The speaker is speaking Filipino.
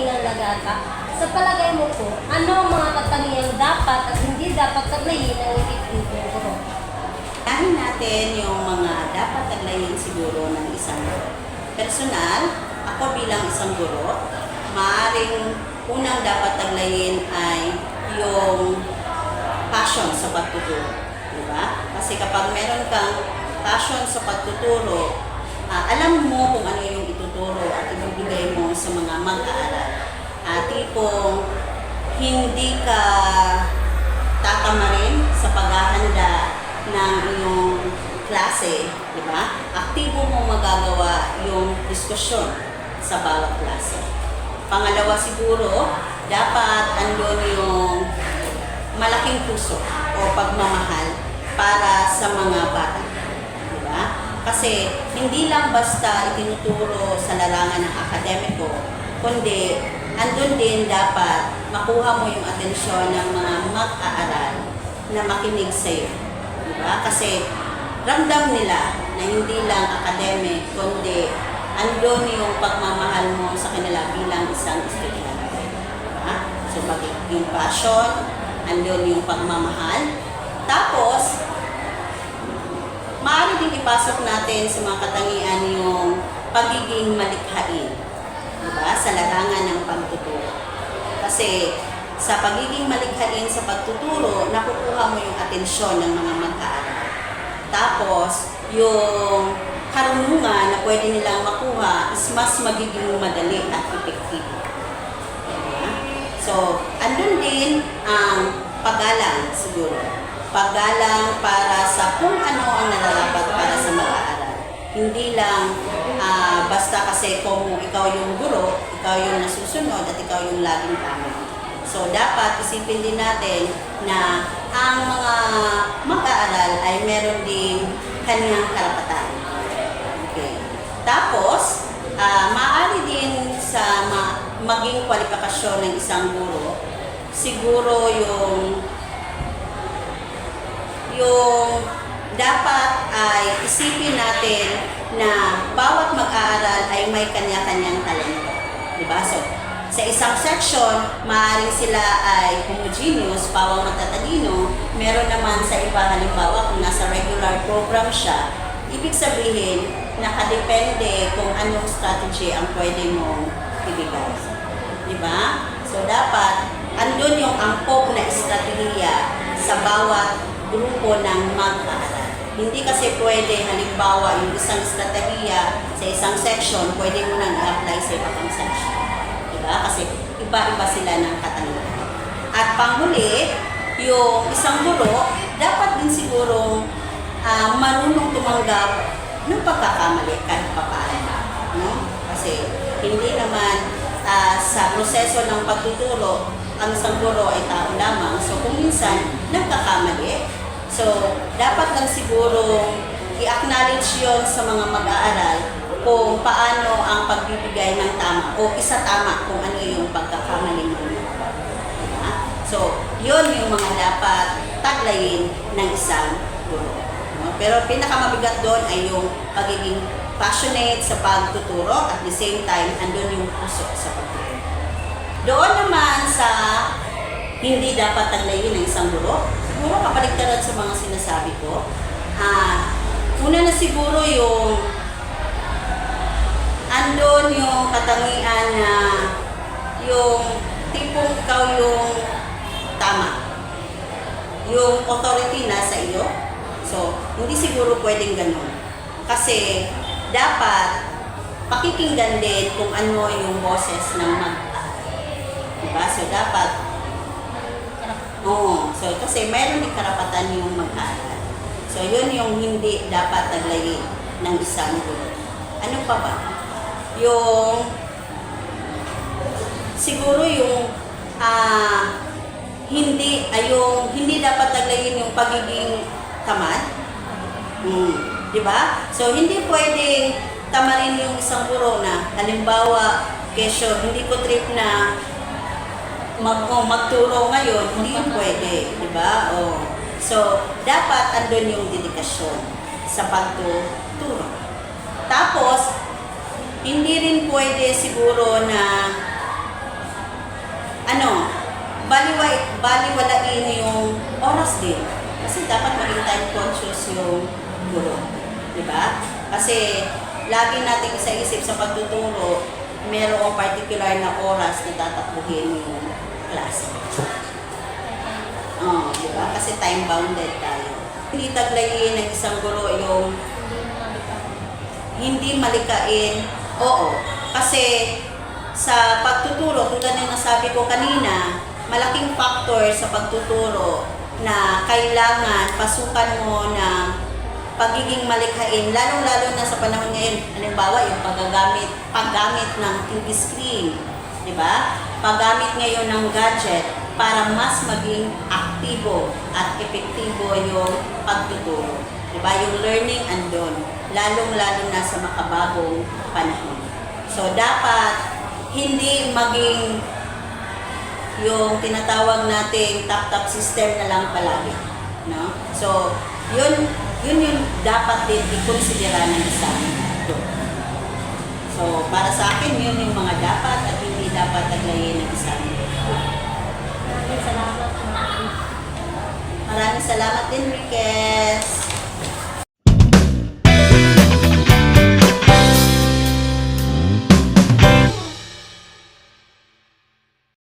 katangiang nagata. Sa palagay mo po, ano ang mga katangiang dapat at hindi dapat taglayin ng ititinutong guro? Unahin natin yung mga dapat taglayin siguro ng isang guro. Personal, ako bilang isang guro, maaaring unang dapat taglayin ay yung passion sa pagtuturo. Diba? Kasi kapag meron kang passion sa pagtuturo, alam mo kung ano yung ituturo at ibibigay mo sa mga mag-aaral. Tipong hindi ka tatamarin sa paghahanda ng iyong klase, di ba? Aktibo mo magagawa yung diskusyon sa bawat klase. Pangalawa siguro, dapat andun yung malaking puso o pagmamahal para sa mga bata. Di ba? Kasi hindi lang basta itinuturo sa larangan ng akademiko, kundi andun din dapat makuha mo yung atensyon ng mga mag-aaral na makinig sa'yo. Diba? Kasi ramdam nila na hindi lang academic, kundi andun yung pagmamahal mo sa kanila bilang isang estudyante. Diba? So, yung passion, andun yung pagmamahal. Tapos, maaari din ipasok natin sa mga katangian yung pagiging malikhain. Diba? Sa larangan ng pagtuturo. Kasi sa pagiging malikhain sa pagtuturo, nakukuha mo yung atensyon ng mga mag-aaral. Tapos, yung karunungan na pwede nilang makuha is mas magiging madali at epektibo. Diba? So, andun din ang paggalang siguro. Paggalang para sa kung ano ang nararapat para sa mag-aaral. Hindi lang basta kasi kung ikaw yung guro, ikaw yung nasusunod at ikaw yung laging tama. So, dapat isipin din natin na ang mga mag-aaral ay meron din kanyang karapatan. Okay. Tapos, maaari din sa maging kwalifikasyon ng isang guro, siguro yung dapat ay isipin natin na bawat mag-aaral ay may kanya-kanyang talento. Diba? So, sa isang section, maaaring sila ay homogeneous, pawang matatalino. Meron naman sa iba, halimbawa, kung nasa regular program siya, ibig sabihin, nakadepende kung anong strategy ang pwede mong ibigay. Diba? So, dapat, andun yung angkop na estratehiya sa bawat grupo ng mag-aaral. Hindi kasi pwede, halimbawa, yung isang estratehiya sa isang section, pwede mo nang i-apply sa ibang section. Diba? Kasi iba-iba sila ng katanungan. At panghuli, yung isang guro, dapat din siguro marunong tumanggap ng pagkakamali kahit papaano. No? Kasi hindi naman sa proseso ng pagtuturo, ang isang guro ay tao lamang. So kung minsan, nagkakamali. So, dapat lang siguro i-acknowledge yon sa mga mag-aaral kung paano ang pagbibigay ng tama o isa tama kung ano yung pagkakamali mo. Diba? So, yun yung mga dapat taglayin ng isang guro. No? Pero pinakamabigat doon ay yung pagiging passionate sa pagtuturo at the same time, andun yung puso sa pagtuturo. Doon naman sa hindi dapat taglayin ng isang guro, siguro kapaligtaran sa mga sinasabi ko. Una na siguro yung andun yung katangian na yung tipong ikaw yung tama. Yung authority na sa iyo. So, hindi siguro pwedeng ganun. Kasi dapat pakikinggan din kung ano yung boses ng mag-aaral. Diba? So, dapat so kasi meron din karapatan yung mag-aaral. So, yun yung hindi dapat taglayin ng isang guro. Ano pa ba? Yung siguro yung hindi dapat taglayin yung pagiging tamad. Di ba? So, hindi pwedeng tamarin yung isang guro na halimbawa, kesyo, hindi ko trip na magturo ngayon, hindi yun pwede, di ba? So, dapat andun yung dedikasyon sa pagtuturo. Tapos, hindi rin pwede siguro na bawas din. Kasi dapat maging time conscious yung guro. Di ba? Kasi lagi natin isa-isip sa pagtuturo, merong particular na oras na tatakbuhin yung klase. Di ba? Kasi time-bounded tayo. Hindi taglayin ng isang guro yung hindi malikain. Oo. Kasi sa pagtuturo, tulad ng nasabi ko kanina, malaking factor sa pagtuturo na kailangan pasukan mo ng pagiging malikhain, lalong-lalo na sa panahon ngayon, halimbawa yung paggamit ng TV screen, di ba? Paggamit ngayon ng gadget para mas maging aktibo at epektibo yung pagtuturo. Di ba? Yung learning andon, lalong-lalo na sa makabagong panahon. So, dapat hindi maging yung tinatawag nating tap-tap system na lang palagi. No? So, yun yung dapat din i-considera ng isang guro. So, para sa akin, yun yung mga dapat at hindi dapat taglayin ng isang guro. Maraming salamat. Maraming salamat din, Riquez.